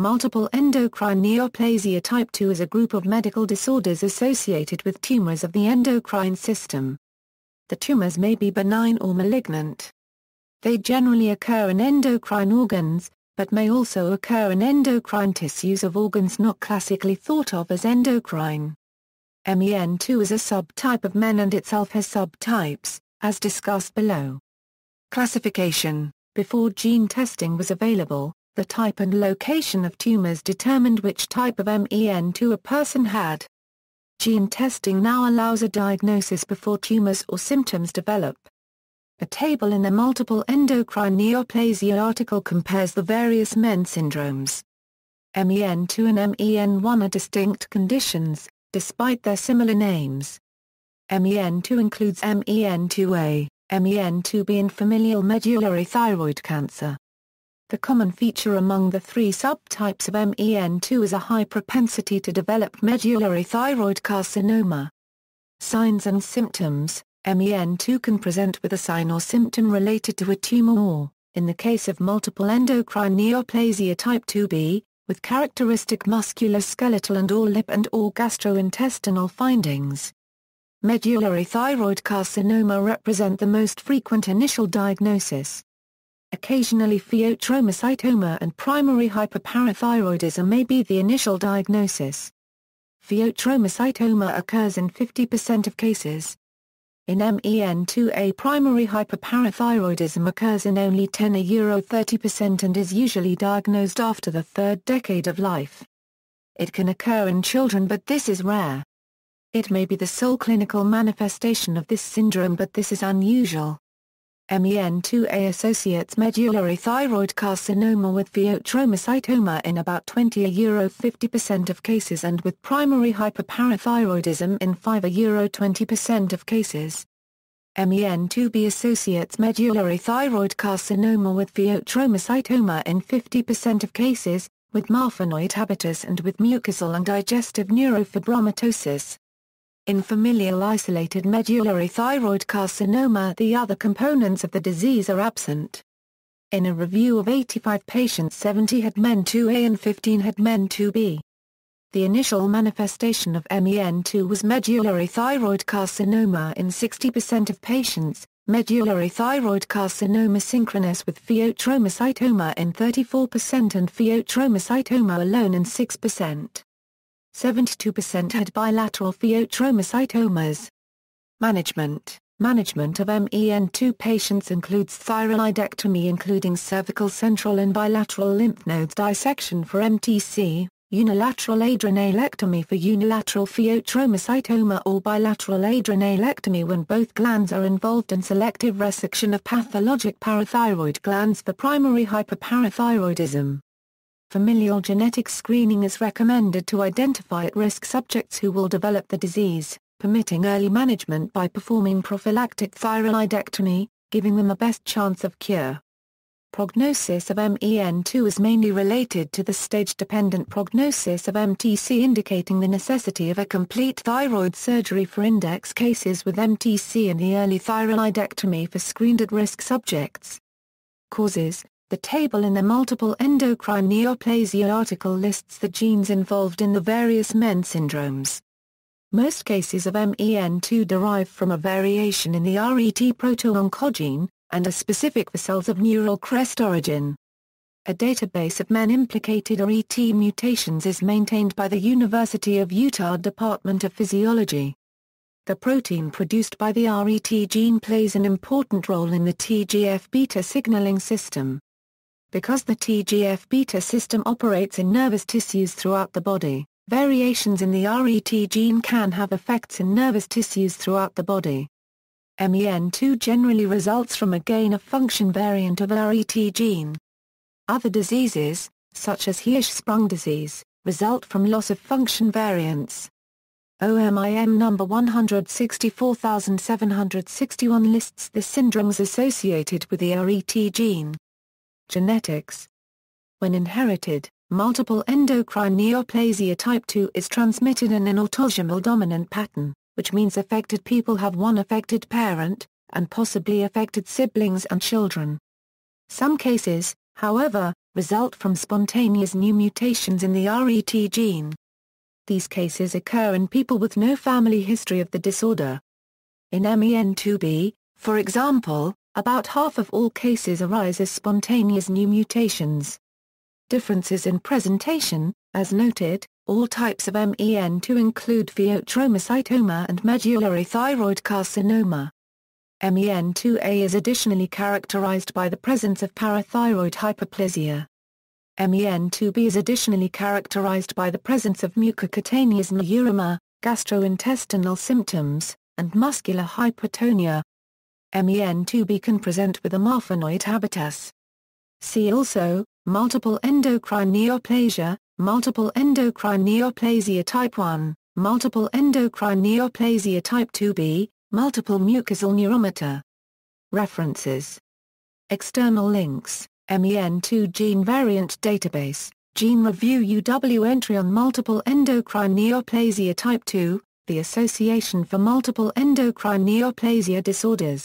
Multiple endocrine neoplasia type 2 is a group of medical disorders associated with tumors of the endocrine system. The tumors may be benign or malignant. They generally occur in endocrine organs, but may also occur in endocrine tissues of organs not classically thought of as endocrine. MEN2 is a subtype of MEN and itself has subtypes, as discussed below. Classification: before gene testing was available, the type and location of tumors determined which type of MEN2 a person had. Gene testing now allows a diagnosis before tumors or symptoms develop. A table in the multiple endocrine neoplasia article compares the various MEN syndromes. MEN2 and MEN1 are distinct conditions, despite their similar names. MEN2 includes MEN2A, MEN2B and familial medullary thyroid cancer. The common feature among the three subtypes of MEN2 is a high propensity to develop medullary thyroid carcinoma. Signs and symptoms: MEN2 can present with a sign or symptom related to a tumor or, in the case of multiple endocrine neoplasia type 2B, with characteristic musculoskeletal and/or lip and/or gastrointestinal findings. Medullary thyroid carcinoma represent the most frequent initial diagnosis. Occasionally pheochromocytoma and primary hyperparathyroidism may be the initial diagnosis. Pheochromocytoma occurs in 50% of cases. In MEN2A, primary hyperparathyroidism occurs in only 10–30% and is usually diagnosed after the third decade of life. It can occur in children, but this is rare. It may be the sole clinical manifestation of this syndrome, but this is unusual. MEN2A associates medullary thyroid carcinoma with pheochromocytoma in about 20–50% of cases and with primary hyperparathyroidism in 5–20% of cases. MEN2B associates medullary thyroid carcinoma with pheochromocytoma in 50% of cases, with marfanoid habitus and with mucosal and digestive neurofibromatosis. In familial isolated medullary thyroid carcinoma, the other components of the disease are absent. In a review of 85 patients, 70 had MEN2A and 15 had MEN2B. The initial manifestation of MEN2 was medullary thyroid carcinoma in 60% of patients, medullary thyroid carcinoma synchronous with pheochromocytoma in 34% and pheochromocytoma alone in 6%. 72% had bilateral pheochromocytomas. Management of MEN2 patients includes thyroidectomy including cervical central and bilateral lymph nodes dissection for MTC, unilateral adrenalectomy for unilateral pheochromocytoma or bilateral adrenalectomy when both glands are involved, and selective resection of pathologic parathyroid glands for primary hyperparathyroidism. Familial genetic screening is recommended to identify at-risk subjects who will develop the disease, permitting early management by performing prophylactic thyroidectomy, giving them the best chance of cure. Prognosis of MEN2 is mainly related to the stage-dependent prognosis of MTC, indicating the necessity of a complete thyroid surgery for index cases with MTC and the early thyroidectomy for screened at-risk subjects. Causes: the table in the multiple endocrine neoplasia article lists the genes involved in the various MEN syndromes. Most cases of MEN2 derive from a variation in the RET proto-oncogene, and are specific for cells of neural crest origin. A database of MEN implicated RET mutations is maintained by the University of Utah Department of Physiology. The protein produced by the RET gene plays an important role in the TGF-beta signaling system. Because the TGF-beta system operates in nervous tissues throughout the body, variations in the RET gene can have effects in nervous tissues throughout the body. MEN2 generally results from a gain-of-function variant of a RET gene. Other diseases, such as Hirschsprung disease, result from loss-of-function variants. OMIM number 164761 lists the syndromes associated with the RET gene. Genetics. When inherited, multiple endocrine neoplasia type 2 is transmitted in an autosomal dominant pattern, which means affected people have one affected parent, and possibly affected siblings and children. Some cases, however, result from spontaneous new mutations in the RET gene. These cases occur in people with no family history of the disorder. In MEN2B, for example, about half of all cases arise as spontaneous new mutations. Differences in presentation, as noted, all types of MEN2 include pheochromocytoma and medullary thyroid carcinoma. MEN2A is additionally characterized by the presence of parathyroid hyperplasia. MEN2B is additionally characterized by the presence of mucocutaneous neuroma, gastrointestinal symptoms, and muscular hypertonia. MEN2B can present with a marfanoid habitus. See also, multiple endocrine neoplasia, multiple endocrine neoplasia type 1, multiple endocrine neoplasia type 2B, multiple mucosal neurometer. References. External links, MEN2 gene variant database, Gene Review UW entry on multiple endocrine neoplasia type 2, the Association for Multiple Endocrine Neoplasia Disorders.